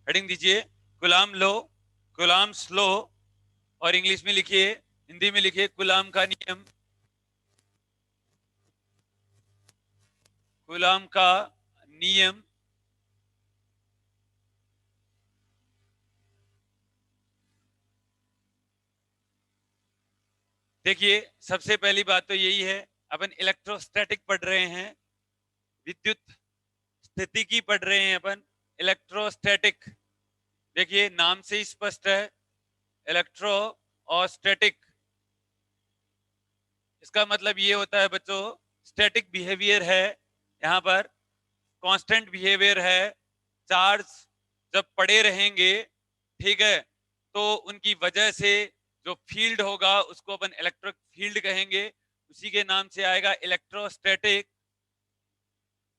Heading दीजिए गुलाम लो, गुलाम slow, और English में लिखिए, हिंदी में लिखिए गुलाम का नियम, गुलाम का नियम। देखिए सबसे पहली बात तो यही है, अपन इलेक्ट्रोस्टैटिक पढ़ रहे हैं, विद्युत स्थितिकी पढ़ रहे हैं अपन, इलेक्ट्रोस्टैटिक। देखिए नाम से ही स्पष्ट है, इलेक्ट्रो और स्टैटिक, इसका मतलब ये होता है बच्चों, स्टैटिक बिहेवियर है यहाँ पर, कांस्टेंट बिहेवियर है। चार्ज जब पड़े रहेंगे, ठीक है, तो उनकी वजह से जो फील्ड होगा उसको अपन इलेक्ट्रिक फील्ड कहेंगे, उसी के नाम से आएगा इलेक्ट्रोस्टैटिक।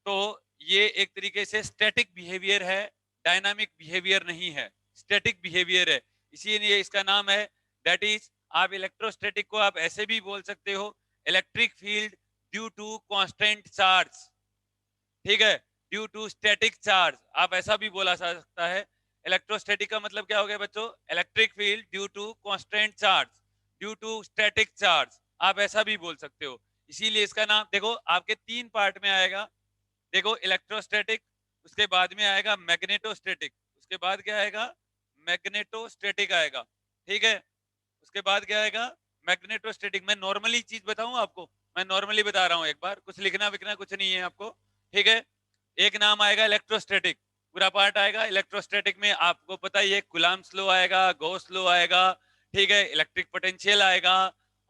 तो ये एक तरीके से स्टैटिक बिहेवियर है, डायनामिक बिहेवियर नहीं है, स्टैटिक बिहेवियर है, इसीलिए इसका नाम है। दैट इज, आप इलेक्ट्रोस्टैटिक को आप ऐसे भी बोल सकते हो, electric field due to constant charge, ठीक है, ड्यू टू स्टैटिक चार्ज, आप ऐसा भी बोला जा सकता है। इलेक्ट्रोस्टैटिक का मतलब क्या हो गया बच्चों, electric field due to constant charge, due to static charge, आप ऐसा भी बोल सकते हो। इसीलिए इसका नाम देखो आपके तीन पार्ट में आएगा, देखो इलेक्ट्रोस्टैटिक, उसके बाद में आएगा मैग्नेटोस्टैटिक, उसके बाद क्या आएगा, मैग्नेटोस्टैटिक आएगा, ठीक है, उसके बाद क्या आएगा, मैग्नेटोस्टैटिक। मैं नॉर्मली चीज बताऊं आपको, मैं नॉर्मली बता रहा हूं, एक बार कुछ लिखना विखना कुछ नहीं है आपको, ठीक है। एक नाम आएगा इलेक्ट्रोस्टैटिक, पूरा पार्ट आएगा इलेक्ट्रोस्टैटिक में, आपको पता ही है कुलाम्स लॉ आएगा, गॉस लॉ आएगा, ठीक है, इलेक्ट्रिक पोटेंशियल आएगा,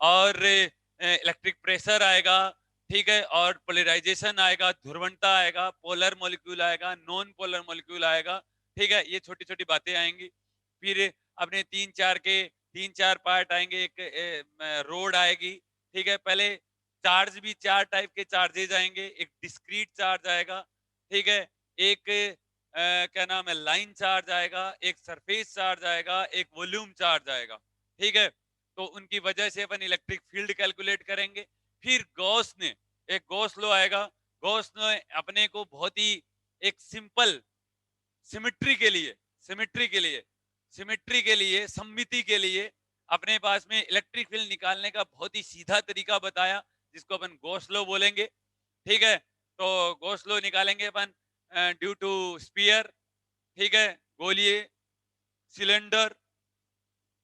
और इलेक्ट्रिक प्रेशर आएगा, ठीक है, और पोलराइजेशन आएगा, ध्रुवणता आएगा, पोलर मॉलिक्यूल आएगा, नॉन पोलर मॉलिक्यूल आएगा, ठीक है, ये छोटी छोटी बातें आएंगी। फिर अपने तीन चार पार्ट आएंगे, एक रोड आएगी, ठीक है, पहले चार्ज भी चार टाइप के चार्जेज आएंगे, एक डिस्क्रीट चार्ज आएगा, ठीक है, एक क्या नाम है, लाइन चार्ज आएगा, एक सरफेस चार्ज आएगा, एक वॉल्यूम चार्ज आएगा, ठीक है। तो उनकी वजह से अपन इलेक्ट्रिक फील्ड कैलकुलेट करेंगे। फिर गॉस ने एक गॉस लॉ आएगा, गॉस ने अपने को बहुत ही एक सिंपल सिमिट्री के लिए, सिमिट्री के लिए, सिमिट्री के लिए, सममिति के लिए अपने पास में इलेक्ट्रिक फील्ड निकालने का बहुत ही सीधा तरीका बताया, जिसको अपन गॉस लॉ बोलेंगे, ठीक है। तो गॉस लॉ निकालेंगे अपन, ड्यू टू स्पीयर, ठीक है, गोलीय, सिलेंडर,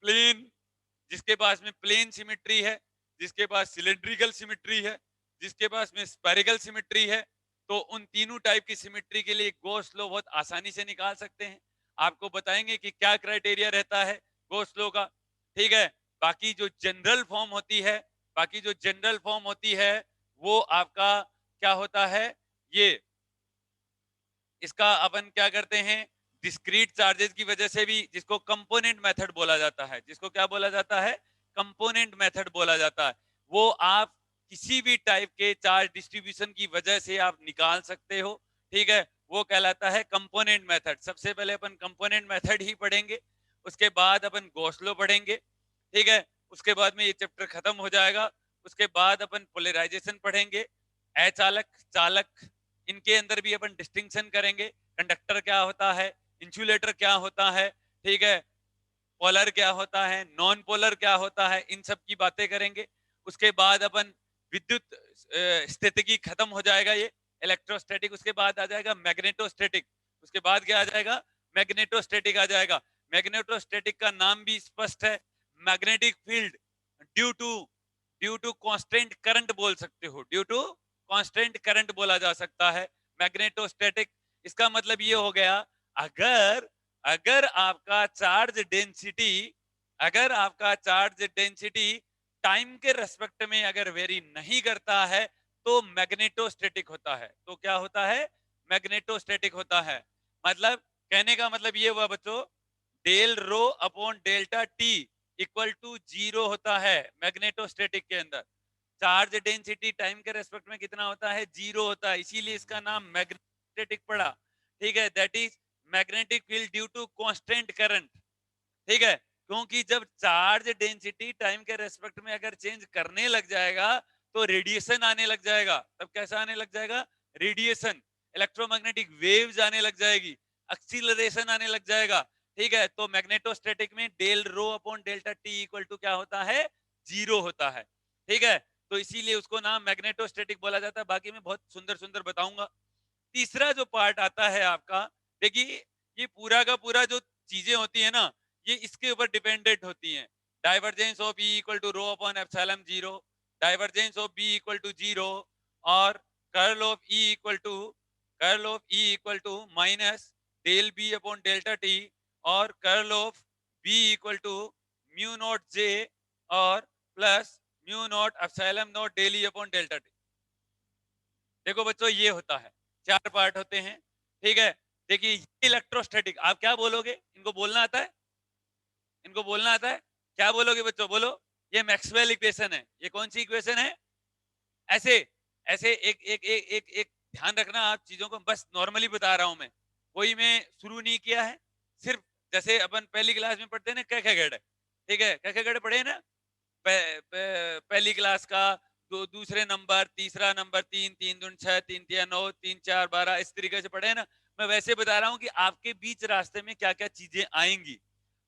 प्लेन, जिसके पास में प्लेन सिमिट्री है, जिसके पास सिलेंड्रिकल सिमिट्री है, जिसके पास में स्पेरिकल सिमिट्री है, तो उन तीनों टाइप की सिमिट्री के लिए गॉस लॉ बहुत आसानी से निकाल सकते हैं। आपको बताएंगे कि क्या क्राइटेरिया रहता है गॉस लॉ का, ठीक है। बाकी जो जनरल फॉर्म होती है, बाकी जो जनरल फॉर्म होती है, वो आपका क्या होता है, ये इसका अपन क्या करते हैं, डिस्क्रीट चार्जेस की वजह से भी, जिसको कंपोनेंट मेथड बोला जाता है, जिसको क्या बोला जाता है, कंपोनेंट मेथड बोला जाता है, वो आप किसी भी टाइप के चार्ज डिस्ट्रीब्यूशन की वजह से आप निकाल सकते हो, ठीक है, वो कहलाता है कंपोनेंट मेथड। सबसे पहले अपन कंपोनेंट मेथड ही पढ़ेंगे, उसके बाद अपन गॉस लॉ पढ़ेंगे, ठीक है, उसके बाद में ये चैप्टर खत्म हो जाएगा। उसके बाद अपन पोलराइजेशन पढ़ेंगे, अचालक, चालक, इनके अंदर भी अपन डिस्टिंक्शन करेंगे, कंडक्टर क्या होता है, इंसुलेटर क्या होता है, ठीक है, पोलर क्या होता है, नॉन पोलर क्या होता है, इन सब की बातें करेंगे। उसके बाद अपन विद्युत स्थितिकी खत्म हो जाएगा ये इलेक्ट्रोस्टैटिक, उसके बाद आ जाएगा मैग्नेटोस्टैटिक, उसके बाद क्या आ जाएगा, मैग्नेटोस्टैटिक आ जाएगा। मैग्नेटोस्टैटिक का नाम भी स्पष्ट है, magnetic field due to, due to constant current बोल सकते हो, ड्यू टू कांस्टेंट करंट बोला जा सकता है मैग्नेटोस्टैटिक। इसका मतलब ये हो गया, अगर अगर आपका चार्ज डेंसिटी, अगर आपका चार्ज डेंसिटी टाइम के रेस्पेक्ट में अगर वेरी नहीं करता है, तो मैग्नेटोस्टैटिक होता है। तो क्या होता है, मैग्नेटोस्टैटिक होता है। मतलब कहने का मतलब ये हुआ बच्चों, del rho upon delta T equal to zero होता है मैग्नेटोस्टैटिक के अंदर। चार्ज डेंसिटी टाइम के रेस्पेक्ट में कितना होता है, जीरो होता है, इसीलिए इसका नाम मैग्नेटिक पड़ा, ठीक है। That is magnetic field due to constant current, ठीक है। क्योंकि जब चार्ज डेंसिटी टाइम के रेस्पेक्ट में अगर चेंज करने लग जाएगा, तो रेडिएशन आने लग जाएगा। तब कैसा आने लग जाएगा, रेडिएशन, इलेक्ट्रोमैग्नेटिक वेव्स आने लग जाएगी। एक्सीलरेशन आने लग जाएगा। ठीक है, तो मैग्नेटोस्टैटिक में del rho upon delta T equal to क्या होता है, 0 होता है। ठीक है, तो इसीलिए उसको नाम मैग्नेटोस्टैटिक बोला जाता है। बाकी मैं बहुत सुंदर सुंदर बताऊंगा। तीसरा जो पार्ट आता है आपका, देखिए ये पूरा का पूरा जो चीजें होती है ना, ये इसके ऊपर डिपेंडेंट होती हैं। Divergence of E equal to rho upon epsilon zero, divergence of B equal to zero, और curl of E equal to minus del B upon delta T, और curl of B equal to mu naught J, और plus mu naught epsilon naught del E upon delta T. देखो बच्चों, ये होता है, 4 part होते हैं। ठीक है, देखिए इलेक्ट्रोस्टैटिक, आप क्या बोलोगे, इनको बोलना आता है, इनको बोलना आता है, क्या बोलोगे बच्चों, बोलो। ये मैक्सवेल इक्वेशन है। ये कौन सी इक्वेशन है? ऐसे ऐसे एक ध्यान रखना, आप चीजों को बस नॉर्मली बता रहा हूं मैं, कोई मैं शुरू नहीं किया है। सिर्फ जैसे अपन पहली क्लास में पढ़ते हैं ना, क्या क्या गढ़, ठीक है, क्या क्या गढ़ पढ़े हैं ना, पहली क्लास का, दूसरे नंबर, तीसरा नंबर, 3 3 दून 6, 3 3 9, 3 4 12, इस तरीके से पढ़े हैं ना। मैं वैसे बता रहा हूँ कि आपके बीच रास्ते में क्या क्या चीजें आएंगी।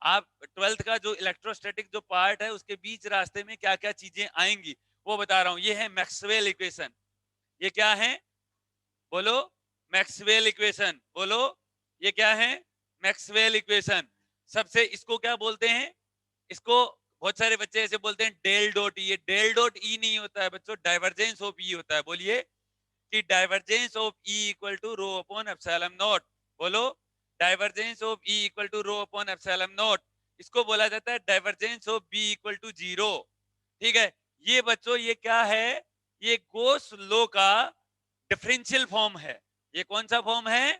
आप 12th का जो इलेक्ट्रोस्टैटिक जो पार्ट है, उसके बीच रास्ते में क्या क्या चीजें आएंगी वो बता रहा हूँ। ये है मैक्सवेल इक्वेशन। ये क्या है, बोलो। मैक्सवेल इक्वेशन, बोलो। ये क्या है? Maxwell equation. सबसे इसको क्या बोलते हैं? इसको बहुत सारे बच्चे ऐसे बोलते हैं डेल डॉट ई। ये डेल डॉट ई नहीं होता है बच्चों, डाइवर्जेंस ऑफ ई होता है। बोलिए कि divergence of E equal to rho upon epsilon naught. बोलो, divergence of E equal to rho upon epsilon naught. इसको बोला जाता है divergence of B equal to 0। ठीक है, ये बच्चों ये क्या है? ये गोस लॉ का डिफरेंशियल फॉर्म है। ये कौन सा फॉर्म है?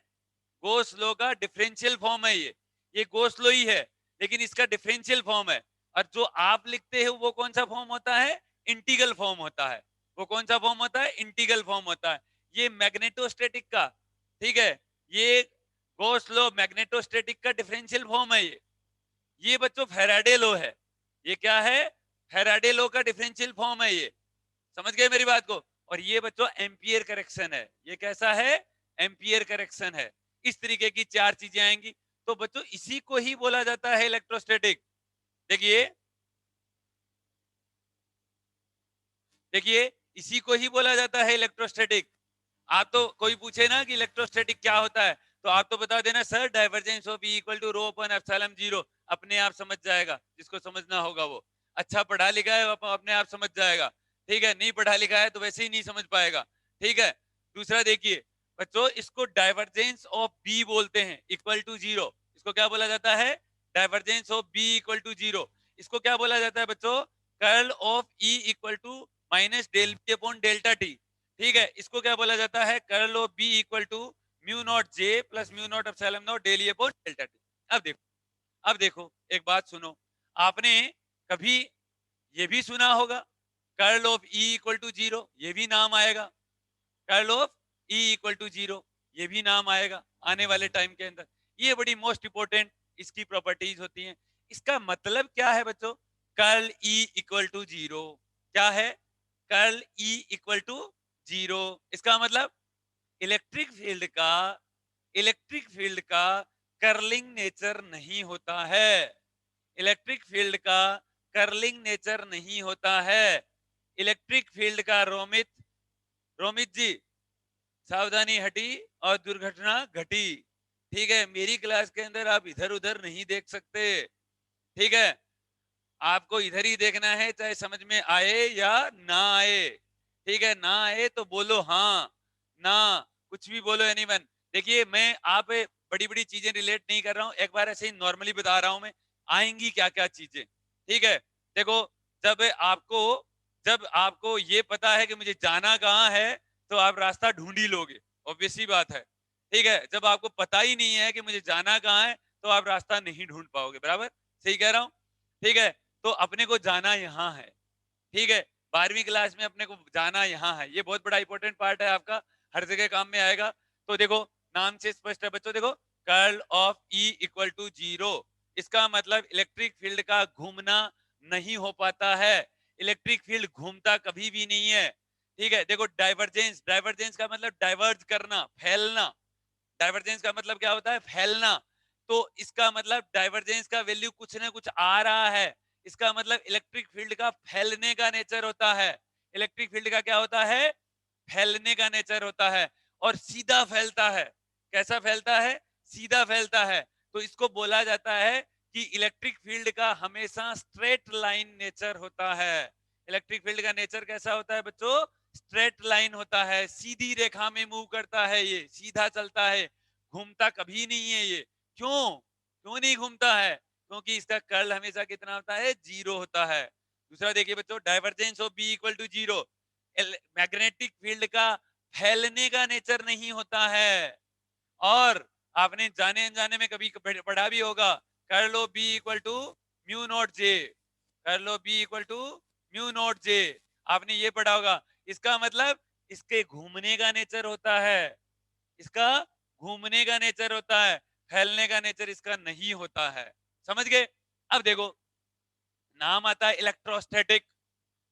गोस लॉ का डिफरेंशियल फॉर्म है। ये गोस लॉ ही है, लेकिन इसका डिफरेंशियल फॉर्म है। और जो आप लिखते हो वो कौन सा फॉर्म होता है? इंटीग्रल फॉर्म होता है। वो कौन सा फॉर्म होता है? इंटीग्रल फॉर्म होता है। ये मैग्नेटोस्टैटिक का, ठीक है, ये गोस लॉ मैग्नेटोस्टैटिक का डिफरेंशियल फॉर्म है। ये बच्चों फैराडे लॉ है। ये क्या है? फैराडे लॉ का डिफरेंशियल फॉर्म है ये। समझ गए मेरी बात को? और ये बच्चों एम्पियर करेक्शन है। ये कैसा है? एम्पियर करेक्शन है। इस तरीके की 4 चीजें आएंगी। तो बच्चों इसी को ही बोला जाता है इलेक्ट्रोस्टैटिक। देखिए, देखिए इसी को ही बोला जाता है इलेक्ट्रोस्टैटिक। आप तो कोई पूछे ना कि इलेक्ट्रोस्टैटिक क्या होता है, तो आप तो बता देना sir divergence of E equal to rho upon epsilon zero. अपने आप समझ जाएगा, जिसको समझना होगा वो। अच्छा पढ़ा लिखा है अपने आप समझ जाएगा। ठीक है, नहीं पढ़ा लिखा है तो वैसे ही नहीं समझ पाएगा। ठीक है, दूसरा देखिए बच्चों, इसको डाइवर्जेंस ऑफ बी बोलते हैं, इक्वल टू 0। इसको क्या बोला जाता है? Divergence of B equal to 0। इसको क्या बोला जाता है बच्चों? Curl of E equal to minus del B upon delta T. ठीक है, इसको क्या बोला जाता है? Curl of B equal to mu naught J plus mu naught epsilon naught del E upon delta T. अब देखो, अब देखो एक बात सुनो। आपने कभी ये भी सुना होगा curl of E equal to 0, ये भी नाम आएगा। Curl of E equal to 0, ये भी नाम आएगा आने वाले टाइम के अंदर। ये बड़ी मोस्ट इंपोर्टेंट इसकी प्रॉपर्टीज होती हैं। इसका मतलब क्या है बच्चों? कर्ल ई इक्वल टू 0 क्या है? Curl E equal to 0। इसका मतलब इलेक्ट्रिक फील्ड का, इलेक्ट्रिक फील्ड का कर्लिंग नेचर नहीं होता है। इलेक्ट्रिक फील्ड का कर्लिंग नेचर नहीं होता है। इलेक्ट्रिक फील्ड का, रोमित, रोमित जी, सावधानी हटी और दुर्घटना घटी। ठीक है, मेरी क्लास के अंदर आप इधर उधर नहीं देख सकते। ठीक है, आपको इधर ही देखना है, चाहे समझ में आए या ना आए। ठीक है, ना आए तो बोलो हाँ, ना, कुछ भी बोलो एनीवन। देखिए मैं आप बड़ी बड़ी चीजें रिलेट नहीं कर रहा हूं, एक बार ऐसे ही नॉर्मली बता रहा हूं मैं, आएंगी क्या क्या चीजें। ठीक है, देखो, जब आपको जब आपको ये पता है कि मुझे जाना कहाँ है, तो आप रास्ता ढूंढ ही लोगे, ऑब्वियस सी बात है। ठीक है, जब आपको पता ही नहीं है कि मुझे जाना कहाँ है, तो आप रास्ता नहीं ढूंढ पाओगे। बराबर, सही कह रहा हूं? ठीक है, तो अपने को जाना यहाँ है। ठीक है, 12वीं क्लास में अपने को जाना यहाँ है। ये बहुत बड़ा इंपॉर्टेंट पार्ट है आपका, हर जगह काम में आएगा। तो देखो, नाम से स्पष्ट है बच्चों। देखो, curl of E equal to 0, इसका मतलब इलेक्ट्रिक फील्ड का घूमना नहीं हो पाता है। इलेक्ट्रिक फील्ड घूमता कभी भी नहीं है। ठीक है, देखो डाइवर्जेंस, डाइवर्जेंस का मतलब डाइवर्ज करना, फैलना। डाइवर्जेंस का मतलब क्या होता है? फैलना। तो इसका मतलब डाइवर्जेंस का वैल्यू कुछ ना कुछ आ रहा है, इसका मतलब इलेक्ट्रिक फील्ड का फैलने का नेचर होता है। इलेक्ट्रिक फील्ड का क्या होता है? फैलने का नेचर होता है, और सीधा फैलता है। कैसा फैलता है? सीधा फैलता है। तो इसको बोला जाता है कि इलेक्ट्रिक फील्ड का हमेशा स्ट्रेट लाइन नेचर होता है। इलेक्ट्रिक फील्ड का नेचर कैसा होता है बच्चों? स्ट्रेट लाइन होता है, सीधी रेखा में मूव करता है, ये सीधा चलता है, घूमता कभी नहीं है ये। क्यों? क्यों नहीं घूमता है? क्योंकि इसका कर्ल हमेशा कितना होता है? जीरो होता है। दूसरा देखिए बच्चों, divergence of B equal to zero. Magnetic field का फैलने का नेचर नहीं होता है। और आपने जाने अनजाने में कभी पढ़ा भी होगा, curl of B equal to mu naught J. Curl of B equal to mu naught J, आपने ये पढ़ा होगा। इसका मतलब इसके घूमने का नेचर होता है, इसका घूमने का नेचर होता है, फैलने का नेचर इसका नहीं होता है। समझ गए? अब देखो, नाम आता है इलेक्ट्रोस्टैटिक,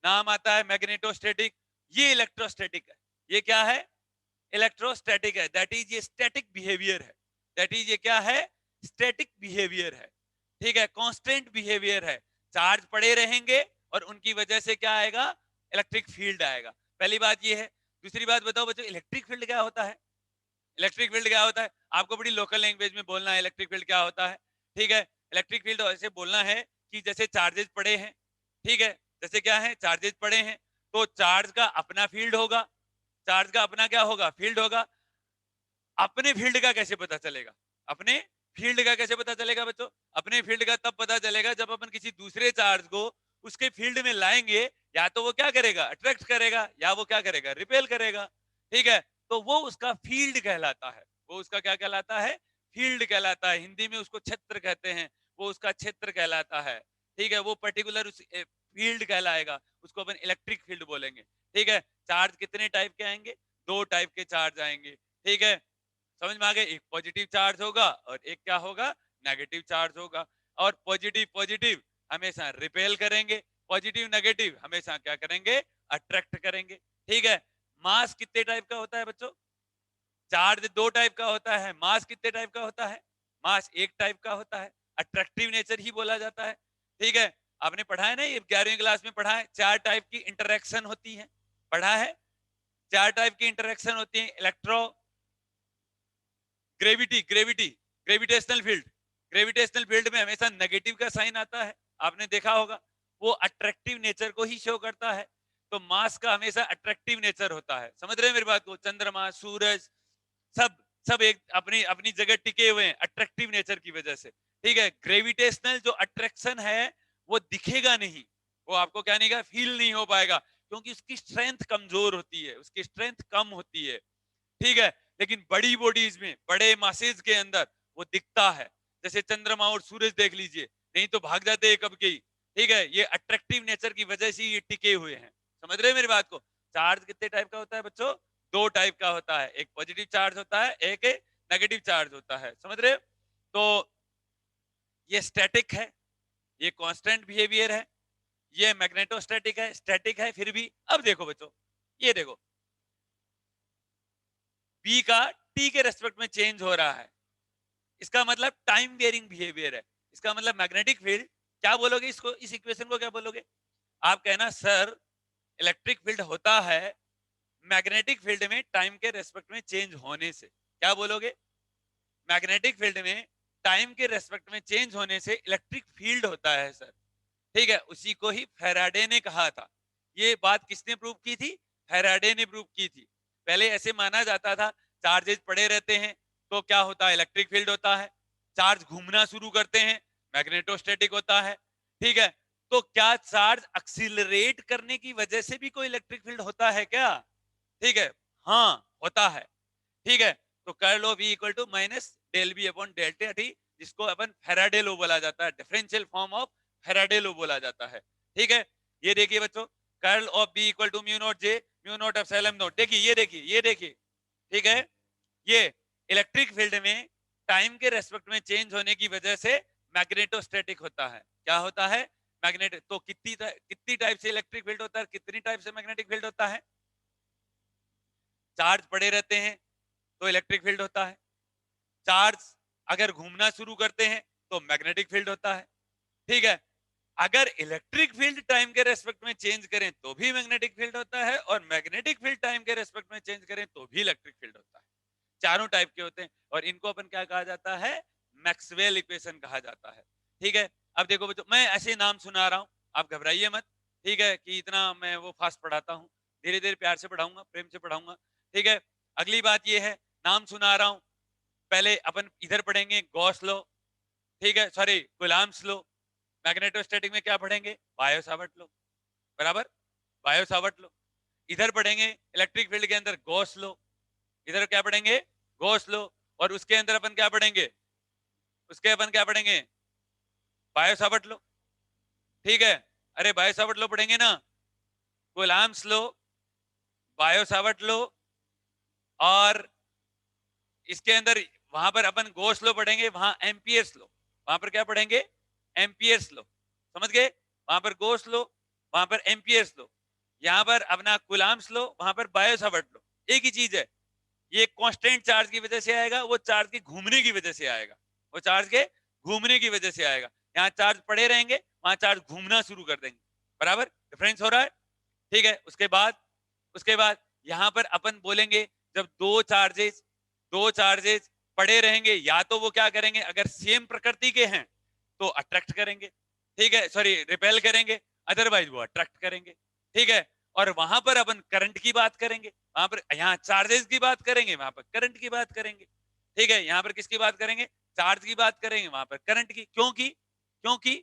नाम आता है मैग्नेटोस्टैटिक, ये इलेक्ट्रोस्टैटिक है। ये क्या है? इलेक्ट्रोस्टैटिक है। दैट इज ये स्टैटिक बिहेवियर है। दैट इज ये क्या है? स्टैटिक बिहेवियर है। ठीक है, कांस्टेंट बिहेवियर है। चार्ज पड़े रहेंगे और उनकी वजह से क्या आएगा? इलेक्ट्रिक फील्ड आएगा। पहली बात ये है। दूसरी बात बताओ बच्चों, इलेक्ट्रिक फील्ड क्या होता है? इलेक्ट्रिक फील्ड क्या होता है? आपको बड़ी लोकल लैंग्वेज में बोलना है इलेक्ट्रिक फील्ड क्या होता है। ठीक है, इलेक्ट्रिक फील्ड ऐसे बोलना है कि जैसे चार्जेस पड़े हैं, ठीक है, जैसे क्या है, चार्जेस पड़े हैं, तो चार्ज का अपना फील्ड होगा। चार्ज का अपना क्या होगा? फील्ड होगा। अपने फील्ड का कैसे पता चलेगा? अपने फील्ड का कैसे पता चलेगा बच्चों? अपने फील्ड का तब पता चलेगा जब अपन किसी दूसरे चार्ज को उसके फील्ड में लाएंगे, या तो वो क्या करेगा? अट्रैक्ट करेगा, या वो क्या करेगा? रिपेल करेगा। ठीक है, तो वो उसका फील्ड कहलाता है। वो उसका क्या कहलाता है? फील्ड कहलाता है। हिंदी में उसको क्षेत्र कहते हैं, वो उसका क्षेत्र कहलाता है। ठीक है, वो पर्टिकुलर उस फील्ड कहलाएगा, उसको अपन इलेक्ट्रिक फील्ड बोलेंगे। ठीक है, चार्ज कितने टाइप के आएंगे? दो टाइप के चार्ज आएंगे। ठीक है, समझ में आ गए? एक पॉजिटिव चार्ज होगा और एक क्या होगा? नेगेटिव चार्ज होगा। और पॉजिटिव पॉजिटिव हमेशा रिपेल करेंगे, पॉजिटिव नेगेटिव हमेशा क्या करेंगे? अट्रैक्ट करेंगे। ठीक है, मास कितने टाइप का होता है बच्चों? चार्ज दो टाइप का होता है। मास कितने टाइप का होता है? मास एक टाइप का होता है, अट्रैक्टिव नेचर ही बोला जाता है। ठीक है, आपने पढ़ा है ना, ये 11वीं क्लास में पढ़ा है, चार टाइप की इंटरेक्शन होती है, पढ़ा है। चार टाइप की इंटरेक्शन होती है, electro, gravity, gravitational field. Gravitational field में हमेशा नेगेटिव का साइन आता है, आपने देखा होगा, वो अट्रैक्टिव नेचर को ही शो करता है। तो मास का हमेशा अट्रैक्टिव नेचर होता है। समझ रहे हैं मेरी बात को? चंद्रमा, सूरज, सब सब एक अपनी अपनी जगह टिके हुए हैं अट्रैक्टिव नेचर की वजह से। ठीक है, ग्रेविटेशनल जो अट्रैक्शन है वो दिखेगा नहीं, वो आपको क्या नहीं, फील नहीं हो पाएगा, क्योंकि उसकी स्ट्रेंथ कमजोर होती है, उसकी स्ट्रेंथ कम होती है। ठीक है, लेकिन बड़ी बॉडीज में, बड़े मासेज के अंदर वो दिखता है। जैसे चंद्रमा और सूरज देख लीजिए, नहीं तो भाग जाते हैं कब के ही। ठीक है, ये अट्रैक्टिव नेचर की वजह से ये टिके हुए हैं। समझ रहे हैं मेरी बात को? चार्ज कितने टाइप का होता है बच्चों? दो टाइप का होता है, एक पॉजिटिव चार्ज होता है, एक नेगेटिव चार्ज होता है। समझ रहे हो? तो ये स्टैटिक है, ये कांस्टेंट बिहेवियर है, ये मैग्नेटोस्टैटिक है, स्टैटिक है फिर भी। अब देखो बच्चों, ये देखो, बी का टी के रेस्पेक्ट में चेंज हो रहा है, इसका मतलब टाइम वेयरिंग बिहेवियर है। इसका मतलब मैग्नेटिक फील्ड, क्या बोलोगे इसको, इस इक्वेशन को क्या बोलोगे? आप कहना सर, इलेक्ट्रिक फील्ड होता है मैग्नेटिक फील्ड में टाइम के रेस्पेक्ट में चेंज होने से। क्या बोलोगे? मैग्नेटिक फील्ड में टाइम के रेस्पेक्ट में चेंज होने से इलेक्ट्रिक फील्ड होता है सर। ठीक है, उसी को ही फैराडे ने कहा था। ये बात किसने प्रूव की थी? फैराडे ने प्रूव की थी। पहले ऐसे माना जाता था, चार्जेस पड़े रहते हैं तो क्या होता है? इलेक्ट्रिक फील्ड होता है। चार्ज घूमना शुरू करते हैं, मैग्नेटोस्टैटिक होता है। ठीक है, तो क्या चार्ज एक्सिलरेट करने की वजह से भी कोई इलेक्ट्रिक फील्ड होता है क्या? ठीक है, हाँ होता है। ठीक है, तो curl of B equal to minus del B upon delta T, जिसको अपन फेराडे लॉ बोला जाता है, differential form of Faraday law बोला जाता है। ठीक है, ये देखिए बच्चों, curl of B equal to mu naught J, mu naught epsilon naught. देखिए ये देखिए ये देखिए, ठीक है, ये इलेक्ट्रिक फील्ड में टाइम के रेस्पेक्ट में चेंज होने की वजह से मैग्नेटोस्टैटिक होता है। क्या होता है? मैग्नेट। तो कितनी टाइप से इलेक्ट्रिक फील्ड होता है, कितनी टाइप से मैग्नेटिक फील्ड होता है? चार्ज पड़े रहते हैं तो इलेक्ट्रिक फील्ड होता है, चार्ज अगर घूमना शुरू करते हैं तो मैग्नेटिक फील्ड होता है, ठीक है। अगर इलेक्ट्रिक फील्ड टाइम के रेस्पेक्ट में चेंज करें तो भी मैग्नेटिक फील्ड होता है, और मैग्नेटिक फील्ड टाइम के रेस्पेक्ट में चेंज करें तो भी इलेक्ट्रिक फील्ड होता है। चारों टाइप के होते हैं, और इनको अपन क्या कहा जाता है, मैक्सवेल इक्वेशन कहा जाता है, ठीक है। अब देखो बच्चों, मैं ऐसे नाम सुना रहा हूं, आप घबराइए मत, ठीक है, कि इतना मैं वो फास्ट पढ़ाता हूं, धीरे धीरे प्यार से पढ़ाऊंगा, प्रेम से पढ़ाऊंगा, ठीक है। अगली बात ये है, नाम सुना रहा हूं, पहले अपन इधर पढ़ेंगे गॉस लॉ, ठीक है, सॉरी गुलाम्स लॉ। मैग्नेटोस्टैटिक में क्या पढ़ेंगे, बायो सावर्ट लॉ, बराबर, बायो सावर्ट लॉ। इधर पढ़ेंगे इलेक्ट्रिक फील्ड के अंदर गॉस लॉ, इधर क्या पढ़ेंगे, गॉस लॉ, और उसके अंदर अपन क्या पढ़ेंगे, उसके अपन क्या पढ़ेंगे, बायो सावर्ट लॉ, ठीक है। अरे बायो सावर्ट लॉ पढ़ेंगे ना, गुलाम्स लॉ, बायो सावर्ट लॉ, और इसके अंदर वहां पर अपन गॉस लॉ पढ़ेंगे, वहां एम्पियर्स लॉ, वहां पर क्या पढ़ेंगे, एम्पियर्स लॉ, समझ गए, वहां पर गॉस लॉ, वहां पर एम्पियर्स लॉ, यहां पर अपना कुलाम्स लॉ, वहां पर बायो सावर्ट लॉ, एक ही चीज है। ये कांस्टेंट चार्ज की वजह से आएगा, वो चार्ज के घूमने की वजह से आएगा, वो चार्ज के घूमने की वजह से आएगा। यहाँ चार्ज पड़े रहेंगे, वहां चार्ज घूमना शुरू कर देंगे, बराबर, डिफरेंस हो रहा है, ठीक है। उसके बाद यहां पर अपन बोलेंगे, जब दो चार्जेस पड़े रहेंगे, या तो वो क्या करेंगे, अगर सेम प्रकृति के हैं तो अट्रैक्ट करेंगे, ठीक है, सॉरी रिपेल करेंगे, अदरवाइज वो अट्रैक्ट करेंगे, ठीक है। और वहां पर अपन करंट की बात करेंगे, वहां पर, यहाँ चार्जेस की बात करेंगे, वहां पर करंट की बात करेंगे, ठीक है। यहाँ पर किसकी बात करेंगे, चार्ज की बात करेंगे, वहां पर करंट की, क्योंकि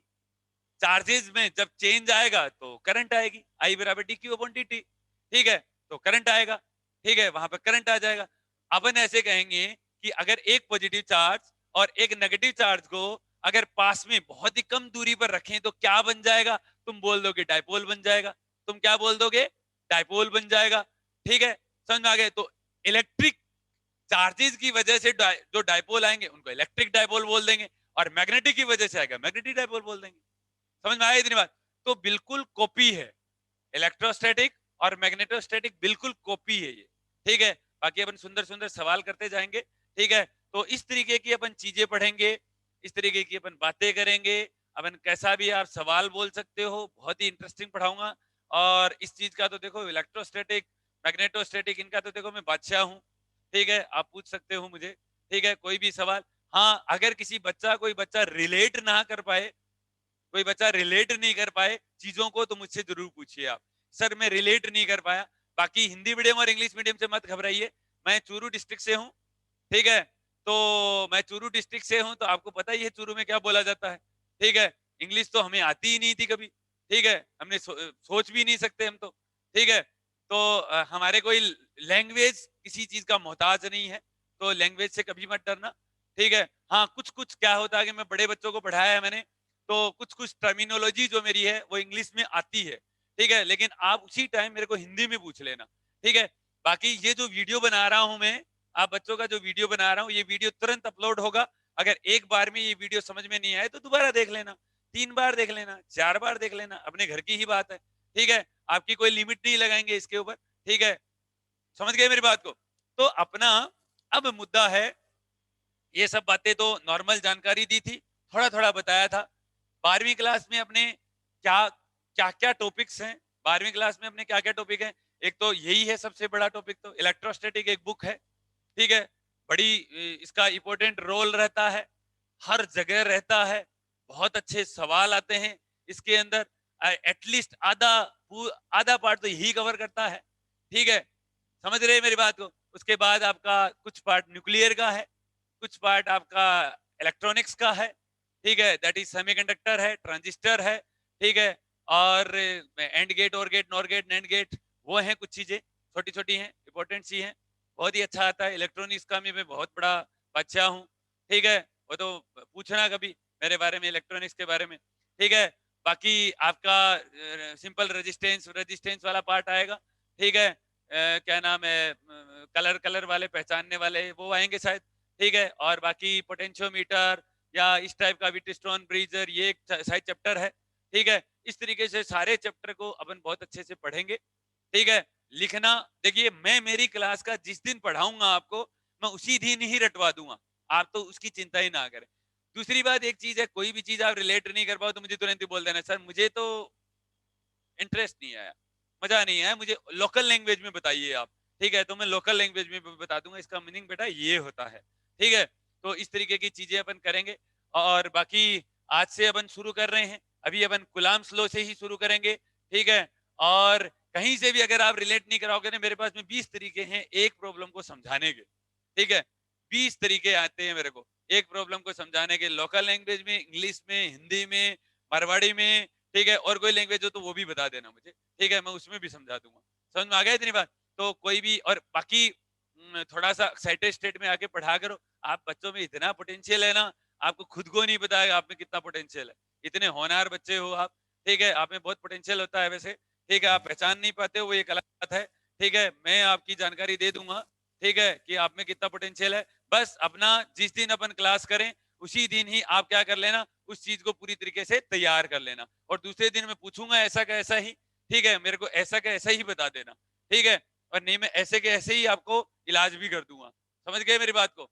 चार्जेस में जब चेंज आएगा तो करंट आएगी, आई बराबर D Q upon D T, ठीक है, तो करंट आएगा, ठीक है, वहां पर करंट आ जाएगा। अपन ऐसे कहेंगे कि अगर एक पॉजिटिव चार्ज और एक नेगेटिव चार्ज को अगर पास में बहुत ही कम दूरी पर रखें तो क्या बन जाएगा, तुम बोल दोगे डायपोल बन जाएगा, तुम क्या बोल दोगे, डायपोल बन जाएगा, ठीक है। समझ में आ गए, तो इलेक्ट्रिक चार्जेस की वजह से जो डायपोल आएंगे उनको इलेक्ट्रिक डायपोल बोल देंगे, और मैग्नेटिक की वजह से आएगा मैग्नेटिक डायपोल बोल देंगे। समझ में आया इतनी बात, तो बिल्कुल कॉपी है, इलेक्ट्रोस्टैटिक और मैग्नेटोस्टैटिक बिल्कुल कॉपी है ये, ठीक है। बाकी अपन सुंदर सुंदर सवाल करते जाएंगे, ठीक है। तो इस तरीके की अपन चीजें पढ़ेंगे, इस तरीके की अपन बातें करेंगे, अपन कैसा भी आप सवाल बोल सकते हो, बहुत ही इंटरेस्टिंग पढ़ाऊंगा। और इस चीज का तो देखो, इलेक्ट्रोस्टैटिक मैग्नेटोस्टैटिक, इनका तो देखो मैं बादशाह हूँ, ठीक है, आप पूछ सकते हो मुझे, ठीक है, कोई भी सवाल। हाँ, अगर कोई बच्चा रिलेट ना कर पाए, कोई बच्चा रिलेट नहीं कर पाए चीजों को, तो मुझसे जरूर पूछिए आप, सर मैं रिलेट नहीं कर पाया। बाकी हिंदी मीडियम और इंग्लिश मीडियम से मत घबराइए, मैं चूरू डिस्ट्रिक्ट से हूँ, ठीक है। तो मैं चूरू डिस्ट्रिक्ट से हूँ, तो आपको पता ही है चूरू में क्या बोला जाता है, ठीक है। इंग्लिश तो हमें आती ही नहीं थी कभी, ठीक है, हमने सोच भी नहीं सकते हम तो, ठीक है। तो हमारे कोई लैंग्वेज किसी चीज का मोहताज नहीं है, तो लैंग्वेज से कभी मत डरना, ठीक है। हाँ, कुछ कुछ क्या होता है कि मैं बड़े बच्चों को पढ़ाया है मैंने, तो कुछ कुछ टर्मिनोलॉजी जो मेरी है वो इंग्लिश में आती है, ठीक है, लेकिन आप उसी टाइम मेरे को हिंदी में पूछ लेना, ठीक है। बाकी ये जो वीडियो बना रहा हूं मैं, आप बच्चों का जो वीडियो बना रहा हूँ, ये वीडियो तुरंत अपलोड होगा। अगर एक बार में ये वीडियो समझ में नहीं आए तो दोबारा देख लेना, 3 बार देख लेना, 4 बार देख लेना, अपने घर की ही बात है, ठीक है। आपकी कोई लिमिट नहीं लगाएंगे इसके ऊपर, ठीक है। समझ गए मेरी बात को, तो अपना अब मुद्दा है, ये सब बातें तो नॉर्मल जानकारी दी थी, थोड़ा थोड़ा बताया था। 12वीं क्लास में अपने क्या क्या क्या टॉपिक्स हैं, 12वीं क्लास में अपने क्या क्या टॉपिक हैं, एक तो यही है सबसे बड़ा टॉपिक, तो इलेक्ट्रोस्टैटिक एक बुक है, ठीक है, बड़ी इसका इंपॉर्टेंट रोल रहता है, हर जगह रहता है, बहुत अच्छे सवाल आते हैं इसके अंदर, एटलीस्ट आधा आधा पार्ट तो यही कवर करता है, ठीक है। समझ रहे हैं मेरी बात को। उसके बाद आपका कुछ पार्ट न्यूक्लियर का है, कुछ पार्ट आपका इलेक्ट्रॉनिक्स का है, ठीक है, दैट इज सेमीकंडक्टर है, ट्रांजिस्टर है, ठीक है। और AND gate, OR gate, NOR gate, NAND gate, वो हैं कुछ चीजें, छोटी छोटी हैं, इंपॉर्टेंट सी हैं, बहुत ही अच्छा आता है इलेक्ट्रॉनिक्स का, मैं बहुत बड़ा बादशाह हूँ, ठीक है। वो तो पूछना कभी मेरे बारे में, इलेक्ट्रॉनिक्स के बारे में, ठीक है। बाकी आपका सिंपल रेजिस्टेंस रेजिस्टेंस वाला पार्ट आएगा, ठीक है। क्या नाम है, कलर कलर वाले पहचानने वाले वो आएंगे शायद, ठीक है। और बाकी पोटेंशियोमीटर या इस टाइप का विटस्टोन ब्रीजर, ये एक शायद चैप्टर है, ठीक है। इस तरीके से सारे चैप्टर को अपन बहुत अच्छे से पढ़ेंगे, ठीक है। लिखना, देखिए मैं मेरी क्लास का जिस दिन पढ़ाऊंगा आपको, मैं उसी दिन ही रटवा दूंगा, आप तो उसकी चिंता ही ना करें। दूसरी बात एक चीज है, कोई भी चीज आप रिलेट नहीं कर पाओ तो मुझे तुरंत ही बोल देना, सर मुझे तो इंटरेस्ट नहीं आया, मजा नहीं आया, मुझे लोकल लैंग्वेज में बताइए आप। ठीक है, तो मैं लोकल लैंग्वेज में बता दूंगा इसका मीनिंग बेटा ये होता है। ठीक है, तो इस तरीके की चीजें अपन करेंगे। और बाकी आज से अपन शुरू कर रहे हैं, अभी अपन कुलाम्स लॉ से ही शुरू करेंगे। ठीक है, और कहीं से भी अगर आप रिलेट नहीं कराओगे ना, मेरे पास में 20 तरीके हैं एक प्रॉब्लम को समझाने के। ठीक है, 20 तरीके आते हैं मेरे को एक प्रॉब्लम को समझाने के, लोकल लैंग्वेज में, इंग्लिश में, हिंदी में, मारवाड़ी में। ठीक है, और कोई लैंग्वेज हो तो वो भी बता देना मुझे। ठीक है, मैं उसमें भी समझा दूंगा। समझ में आ गया इतनी बात? तो कोई भी, और बाकी थोड़ा सा एक्साइटेड स्टेट में आके पढ़ा करो। आप बच्चों में इतना पोटेंशियल है ना, आपको खुद को नहीं पता है आप में कितना पोटेंशियल है। इतने होनहार बच्चे हो आप। ठीक है, आप में बहुत पोटेंशियल होता है वैसे। ठीक है, आप पहचान नहीं पाते हो वो एक अलग बात है। ठीक है, मैं आपकी जानकारी दे दूंगा। ठीक है, कि आप में कितना पोटेंशियल है। बस अपना जिस दिन अपन क्लास करें उसी दिन ही आप क्या कर लेना, उस चीज को पूरी तरीके से तैयार कर लेना। और दूसरे दिन मैं पूछूंगा ऐसा का ऐसा ही। ठीक है, मेरे को ऐसा का ऐसा ही बता देना। ठीक है, और नहीं मैं ऐसे के ऐसे ही आपको इलाज भी कर दूंगा। समझ गए मेरी बात को?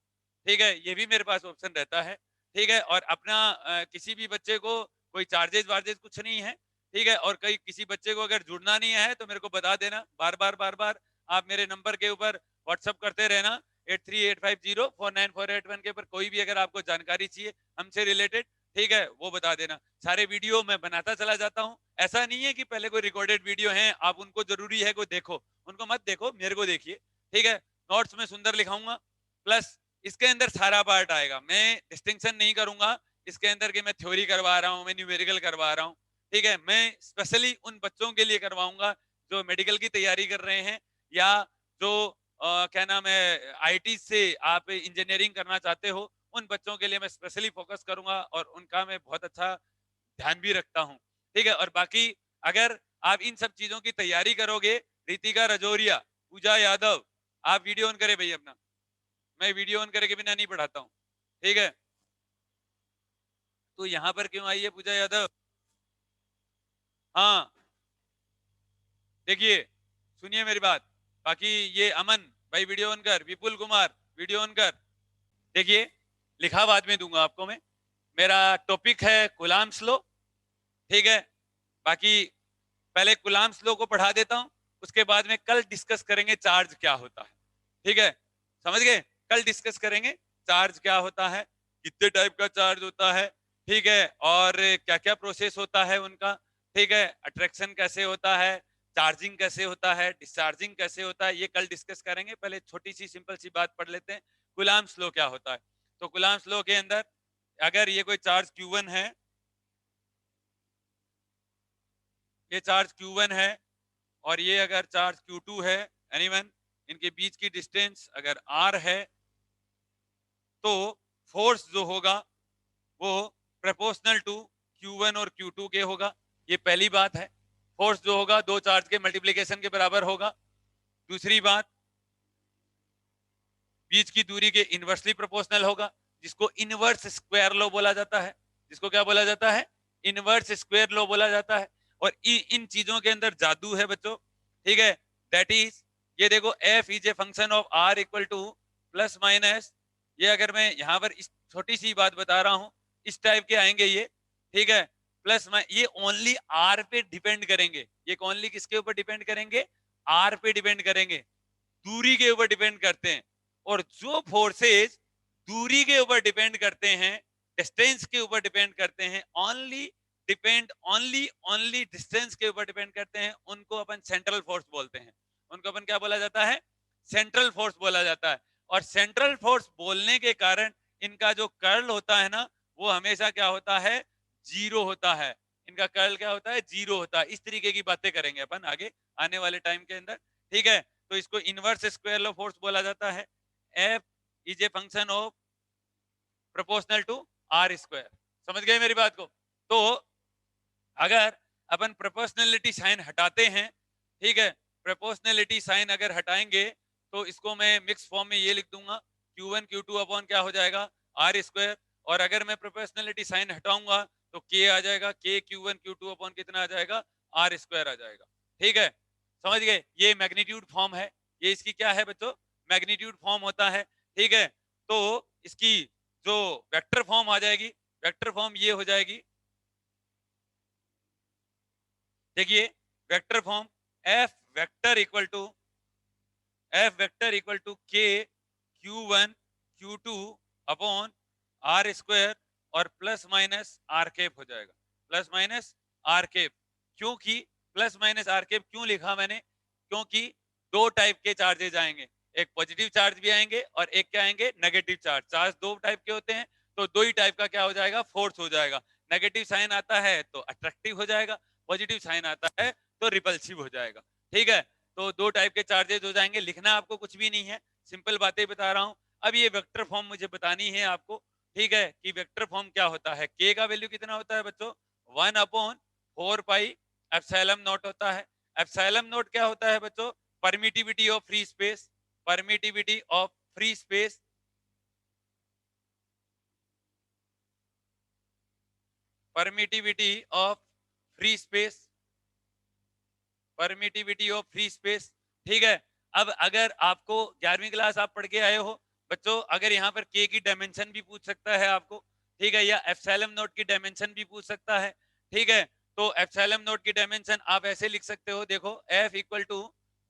ठीक है, ये भी मेरे पास ऑप्शन रहता है। ठीक है, और अपना किसी भी बच्चे को कोई चार्जेस वार्जेस कुछ नहीं है। ठीक है, और कहीं किसी बच्चे को अगर जुड़ना नहीं है तो मेरे को बता देना, बार बार आप मेरे नंबर के ऊपर व्हाट्सअप करते रहना, 8385049481 के ऊपर। कोई भी अगर आपको जानकारी चाहिए हमसे रिलेटेड, ठीक है, वो बता देना। सारे वीडियो मैं बनाता चला जाता हूँ। ऐसा नहीं है कि पहले कोई रिकॉर्डेड वीडियो है आप उनको जरूरी है को देखो, उनको मत देखो, मेरे को देखिए। ठीक है, नोट्स में सुंदर लिखाऊंगा, प्लस इसके अंदर सारा पार्ट आएगा। मैं डिस्टिंक्शन नहीं करूंगा इसके अंदर कि मैं थ्योरी करवा रहा हूँ, मैं न्यूमेरिकल करवा रहा हूँ। ठीक है, मैं स्पेशली उन बच्चों के लिए करवाऊंगा जो मेडिकल की तैयारी कर रहे हैं, या जो क्या नाम है आईटी से आप इंजीनियरिंग करना चाहते हो, उन बच्चों के लिए मैं स्पेशली फोकस करूंगा और उनका मैं बहुत अच्छा ध्यान भी रखता हूँ। ठीक है, और बाकी अगर आप इन सब चीजों की तैयारी करोगे, रितिका रजौरिया, पूजा यादव, आप वीडियो ऑन करें भाई अपना, मैं वीडियो ऑन करे के बिना नहीं पढ़ाता हूँ। ठीक है, तो यहाँ पर क्यों आई है पूजा यादव? हाँ, देखिए, सुनिए मेरी बात। बाकी ये अमन भाई वीडियो ऑन कर, विपुल कुमार वीडियो ऑन कर। देखिए, लिखा बाद में दूंगा आपको मैं। मेरा टॉपिक है कुलाम्स लॉ। ठीक है, बाकी पहले कुलाम्स लॉ को पढ़ा देता हूं, उसके बाद में कल डिस्कस करेंगे चार्ज क्या होता है। ठीक है, समझ गए? कल डिस्कस करेंगे चार्ज क्या होता है, कितने टाइप का चार्ज होता है। ठीक है, और क्या क्या प्रोसेस होता है उनका। ठीक है, अट्रैक्शन कैसे होता है, चार्जिंग कैसे होता है, डिस्चार्जिंग कैसे होता है, ये कल डिस्कस करेंगे। पहले छोटी सी सिंपल सी बात पढ़ लेते हैं, कुलाम्स लॉ क्या होता है। तो कुलाम्स लॉ के अंदर अगर ये कोई चार्ज Q1 है, ये चार्ज Q1 है, और ये अगर चार्ज Q2 है, एनीवन, इनके बीच की डिस्टेंस अगर R है, तो फोर्स जो होगा वो प्रोपोर्शनल टू Q1 और Q2 के होगा। ये पहली बात है। फोर्स जो होगा दो चार्ज के मल्टीप्लीकेशन के बराबर होगा। दूसरी बात, बीच की दूरी के इनवर्सली प्रोपोर्शनल होगा, जिसको इनवर्स स्क्वायर लॉ बोला जाता है। जिसको क्या बोला जाता है? इनवर्स स्क्वायर लॉ बोला जाता है। और इन चीजों के अंदर जादू है बच्चों। ठीक है, दैट इज, ये देखो, F is a function of R equal to plus minus, ये अगर मैं यहाँ पर इस छोटी सी बात बता रहा हूं, इस टाइप के आएंगे ये। ठीक है, प्लस ये ओनली आर पे डिपेंड करेंगे। ये ओनली किसके ऊपर डिपेंड करेंगे? आर पे डिपेंड करेंगे, दूरी के ऊपर डिपेंड करते हैं। और जो फोर्सेस दूरी के ऊपर डिपेंड करते हैं, डिस्टेंस के ऊपर डिपेंड करते हैं, ओनली डिस्टेंस के ऊपर डिपेंड करते हैं, उनको अपन सेंट्रल फोर्स बोलते हैं। उनको अपन क्या बोला जाता है? सेंट्रल फोर्स बोला जाता है। और सेंट्रल फोर्स बोलने के कारण इनका जो कर्ल होता है ना, वो हमेशा क्या होता है? जीरो होता है। इनका कर्ल क्या होता है? जीरो होता है। इस तरीके की बातें करेंगे अपन आगे आने वाले टाइम के अंदर। ठीक है, तो इसको इनवर्स स्क्वायर लॉ फोर्स बोला जाता है। F is a function of proportional to R square. समझ गए मेरी बात को? तो अगर अपन प्रोपोर्शनलिटी साइन हटाते हैं, ठीक है, प्रोपोर्शनलिटी साइन अगर हटाएंगे तो इसको मैं मिक्स फॉर्म में ये लिख दूंगा, Q1 Q2 अपॉन क्या हो जाएगा? R square. और अगर मैं प्रोपोर्शनलिटी साइन हटाऊंगा तो K आ जाएगा, K Q1 Q2 अपॉन कितना आ जाएगा? आर स्क्वायर आ जाएगा। ठीक है, समझ गए? ये मैग्नीट्यूड फॉर्म है। ये इसकी क्या है बच्चों? मैग्नीट्यूड फॉर्म होता है। ठीक है, तो इसकी जो वेक्टर फॉर्म आ जाएगी, वेक्टर फॉर्म ये हो जाएगी, देखिए vector form F vector equal to K Q1 Q2 upon R square और प्लस माइनस आर कैप हो जाएगा, प्लस माइनस आर कैप। क्योंकि प्लस माइनस आर कैप क्यों लिखा मैंने, क्योंकि दो टाइप के चार्जेज आएंगे, एक पॉजिटिव चार्ज भी आएंगे और एक क्या आएंगे, नेगेटिव चार्ज। चार्ज दो टाइप के होते हैं, तो दो ही टाइप का क्या हो जाएगा, फोर्स हो जाएगा। नेगेटिव साइन आता है तो अट्रैक्टिव हो जाएगा, पॉजिटिव साइन आता है तो रिपल्सिव हो जाएगा। ठीक है, तो दो टाइप के चार्जेज हो जाएंगे, लिखना आपको कुछ भी नहीं है, सिंपल बातें बता रहा हूं। अब ये वेक्टर फॉर्म मुझे बतानी है आपको, ठीक है, कि वेक्टर फॉर्म क्या होता है। के का वैल्यू कितना होता है बच्चों, 1/4 पाई एप्सिलॉन नॉट होता है। एप्सिलॉन नॉट क्या होता है बच्चों, permittivity of free space, permittivity of free space, permittivity of free space, permittivity of free space. ठीक है, अब अगर आपको 11वीं क्लास आप पढ़ के आए हो बच्चों, अगर यहाँ पर के की डायमेंशन भी पूछ सकता है आपको, ठीक है, या एप्सिलॉन नॉट की डायमेंशन भी पूछ सकता है। ठीक है, तो एप्सिलॉन नॉट की डायमेंशन आप ऐसे लिख सकते हो, देखो F equal to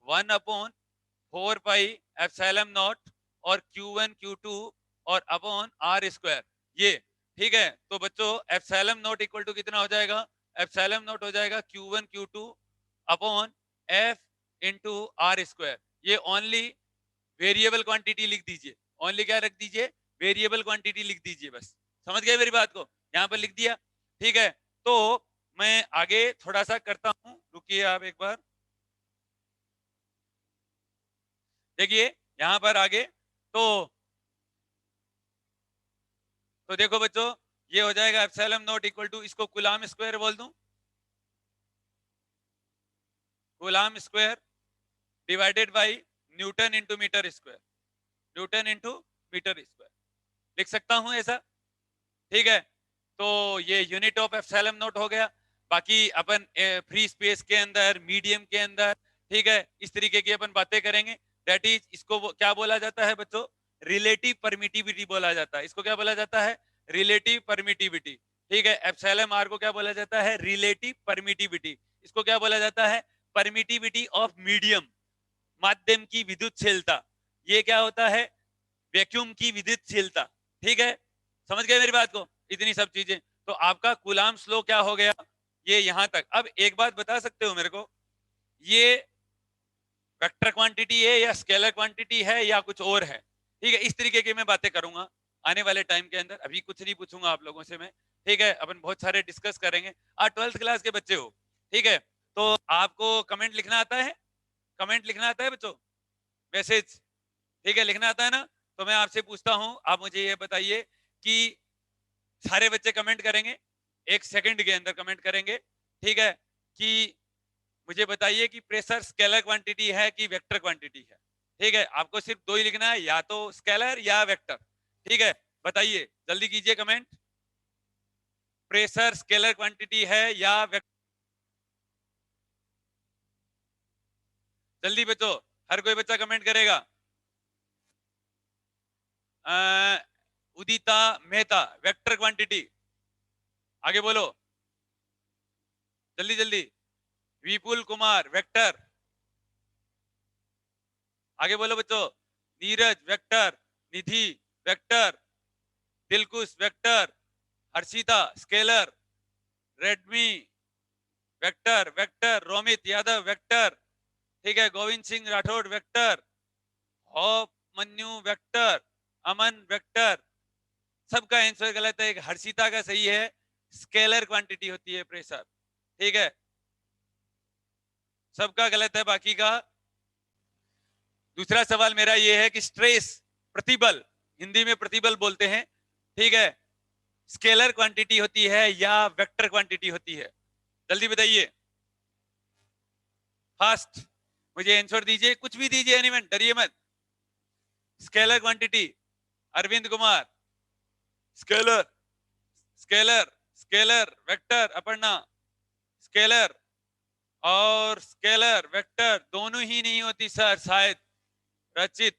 1/4 pi epsilon naught और Q1 Q2 और अपॉन आर स्क्वायर ये। ठीक है, तो बच्चों एप्सिलॉन नॉट इक्वल टू कितना हो जाएगा, एप्सिलॉन नॉट हो जाएगा Q1 Q2 upon F into R square. ये ओनली वेरिएबल क्वांटिटी लिख दीजिए, ओनली क्या रख दीजिए, वेरिएबल क्वांटिटी लिख दीजिए, बस समझ गए मेरी बात को, यहाँ पर लिख दिया। ठीक है, तो मैं आगे थोड़ा सा करता हूं, रुकिए आप एक बार, देखिए यहां पर आगे तो देखो बच्चों, ये हो जाएगा एप्सिलॉन नॉट इक्वल टू, इसको कूलम स्क्वायर बोल दूं, coulomb square divided by newton into metre square, newton into metre square लिख सकता हूं ऐसा। ठीक है, तो ये यूनिट ऑफ एप्सिलॉन नॉट हो गया। बाकी अपन फ्री स्पेस के अंदर, मीडियम के अंदर, ठीक है, इस तरीके की अपन बातें करेंगे। दैट इज, इसको क्या बोला जाता है बच्चों, रिलेटिव परमिटिविटी बोला जाता है। इसको क्या बोला जाता है, रिलेटिव परमिटिविटी। ठीक है, एप्सिलॉन आर को क्या बोला जाता है, रिलेटिव परमिटिविटी। इसको क्या बोला जाता है, परमिटिविटी ऑफ मीडियम, माध्यम की विद्युतशीलता। ये क्या होता है, वैक्यूम की विद्युतशीलता। ठीक है, समझ गए मेरी बात को, इतनी सब चीजें। तो आपका कूलाम स्लो क्या हो गया, ये यहां तक। अब एक बात बता सकते हो मेरे को, ये वेक्टर क्वांटिटी है या स्केलर क्वांटिटी है या कुछ और है। ठीक है, इस तरीके की मैं बातें करूंगा आने वाले टाइम के अंदर, अभी कुछ नहीं पूछूंगा आप लोगों से मैं। ठीक है, अपन बहुत सारे डिस्कस करेंगे। आप 12th क्लास के बच्चे हो, ठीक है, तो आपको कमेंट लिखना आता है, कमेंट लिखना आता है बच्चों, मैसेज, ठीक है, लिखना आता है ना। तो मैं आपसे पूछता हूं, आप मुझे ये बताइए कि सारे बच्चे कमेंट करेंगे, एक सेकंड के अंदर कमेंट करेंगे, ठीक है, कि मुझे बताइए कि प्रेशर स्केलर क्वांटिटी है कि वेक्टर क्वांटिटी है। ठीक है, आपको सिर्फ दो ही लिखना है, या तो स्केलर या वेक्टर। ठीक है, बताइए, जल्दी कीजिए कमेंट, प्रेशर स्केलर क्वांटिटी है या वेक्टर, जल्दी बच्चों, हर कोई बच्चा कमेंट करेगा। उदिता मेहता, वेक्टर क्वांटिटी, आगे बोलो जल्दी जल्दी। विपुल कुमार, वेक्टर, आगे बोलो बच्चों। Neeraj, vector. Nidhi, vector. Dilkhush, vector. Harshita, scalar. Redmi, vector vector. Romit Yadav, vector, ठीक है। Govind Singh Rathore, vector. Hope Manyu, vector. Aman, vector. सबका आंसर गलत है, एक हर्षिता का सही है, स्केलर क्वांटिटी होती है प्रेशर। ठीक है, सबका गलत है बाकी का। दूसरा सवाल मेरा ये है कि स्ट्रेस, प्रतिबल, हिंदी में प्रतिबल बोलते हैं, ठीक है, स्केलर क्वांटिटी होती है या वेक्टर क्वांटिटी होती है, जल्दी बताइए फास्ट, मुझे आंसर दीजिए, कुछ भी दीजिए एनीवन, डरिए मत। Scalar quantity, Arvind Kumar, scalar, scalar, scalar, vector, Aparna, scalar और स्केलर वेक्टर दोनों ही नहीं होती सर, शायद रचित,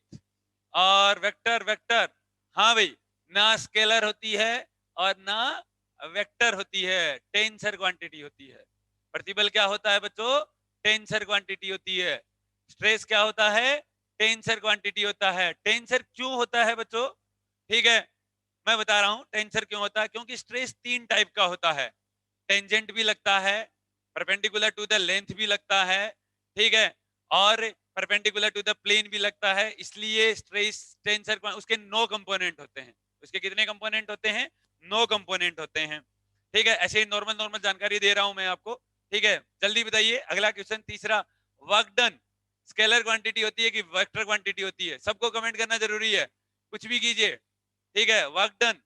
और वेक्टर वेक्टर, हाँ भाई ना स्केलर होती है और ना वेक्टर होती है, टेंसर क्वांटिटी होती है। प्रतिबल क्या होता है बच्चों? टेंसर क्वांटिटी होती है। स्ट्रेस क्या होता है? टेंसर क्वांटिटी होता है। टेंसर क्यों होता है बच्चों? ठीक है, मैं बता रहा हूं टेंसर क्यों होता है। क्योंकि स्ट्रेस 3 टाइप का होता है। टेंजेंट भी लगता है, परपेंडिकुलर टू द लेंथ भी लगता है, ठीक है, और परपेंडिकुलर टू द प्लेन भी लगता है। इसलिए स्ट्रेस टेंसर उसके 9 कंपोनेंट होते हैं। उसके कितने कंपोनेंट होते हैं? 9 कंपोनेंट होते हैं। ठीक है, ऐसे ही नॉर्मल नॉर्मल जानकारी दे रहा हूं मैं आपको। ठीक है, जल्दी बताइए अगला क्वेश्चन तीसरा। वर्क डन स्केलर क्वांटिटी होती है कि वेक्टर क्वांटिटी होती है? सबको कमेंट करना जरूरी है, कुछ भी कीजिए। ठीक है, वर्क डन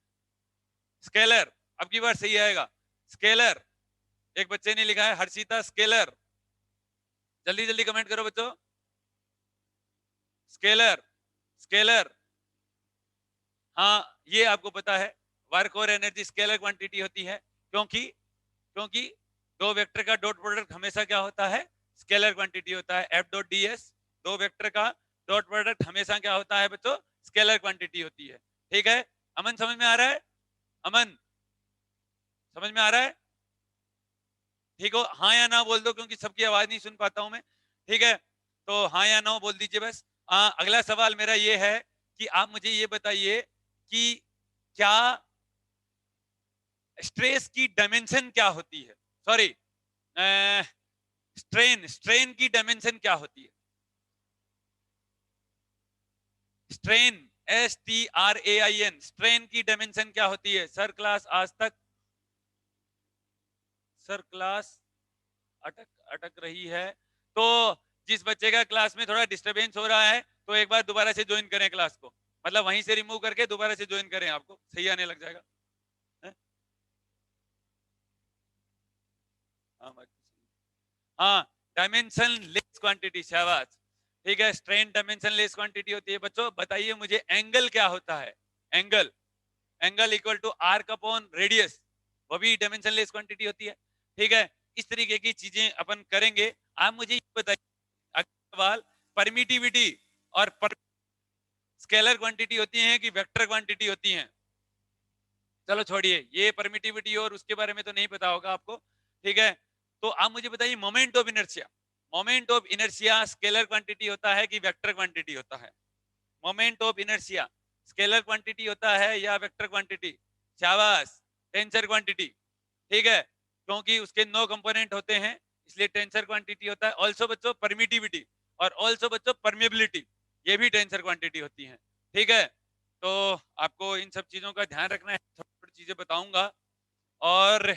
स्केलर, अब की बार सही आएगा स्केलर। एक बच्चे ने लिखा है हर्षिता स्केलर, जल्दी जल्दी कमेंट करो बच्चों। स्केलर, स्केलर, हाँ ये आपको पता है वर्क और एनर्जी स्केलर क्वांटिटी होती है। क्योंकि क्योंकि दो वेक्टर का डॉट प्रोडक्ट हमेशा क्या होता है? स्केलर क्वांटिटी होता है। एफ डॉट डी एस, दो वेक्टर का डॉट प्रोडक्ट हमेशा क्या होता है बच्चों? स्केलर क्वांटिटी होती है। ठीक है, अमन समझ में आ रहा है? अमन समझ में आ रहा है? ठीक हो, हाँ या ना बोल दो, क्योंकि सबकी आवाज नहीं सुन पाता हूं मैं। ठीक है, तो हाँ या ना बोल दीजिए बस। अगला सवाल मेरा ये है कि आप मुझे ये बताइए कि क्या स्ट्रेस की डायमेंशन क्या होती है? सॉरी, स्ट्रेन, स्ट्रेन की डायमेंशन क्या होती है? स्ट्रेन, STRAIN, स्ट्रेन की डायमेंशन क्या होती है? सर क्लास आज तक, सर क्लास अटक अटक रही है। तो जिस बच्चे का क्लास में थोड़ा डिस्टरबेंस हो रहा है तो एक बार दोबारा से ज्वाइन करें क्लास को, मतलब वहीं से रिमूव करके दोबारा से ज्वाइन करें, आपको सही आने लग जाएगा। हाँ, डायमेंशन लेस क्वांटिटी, शाबाश। ठीक है, स्ट्रेन डायमेंशन लेस क्वांटिटी होती है। बच्चों बताइए मुझे एंगल क्या होता है? Angle, angle equal to arc upon radius, वो भी डायमेंशन लेस क्वांटिटी होती है। ठीक है, इस तरीके की चीजें अपन करेंगे। आप मुझे ये बताइए अगला सवाल, परमिटिविटी और स्केलर क्वांटिटी होती है कि वेक्टर क्वांटिटी होती है? चलो छोड़िए, ये परमिटिविटी और उसके बारे में तो नहीं पता होगा आपको। ठीक है, तो आप मुझे बताइए moment of inertia, moment of inertia scalar quantity होता है कि वेक्टर क्वांटिटी होता है? Moment of inertia scalar quantity होता है या वेक्टर क्वांटिटी? शाबाश, टेंसर क्वांटिटी। ठीक है, क्योंकि उसके 9 कंपोनेंट होते हैं इसलिए टेंसर क्वांटिटी होता है। ऑल्सो बच्चों परमिटिविटी और ऑल्सो बच्चों परमेबिलिटी, ये भी टेंसर क्वांटिटी होती है। ठीक है, तो आपको इन सब चीजों का ध्यान रखना है, थोड़ी चीजें बताऊंगा। और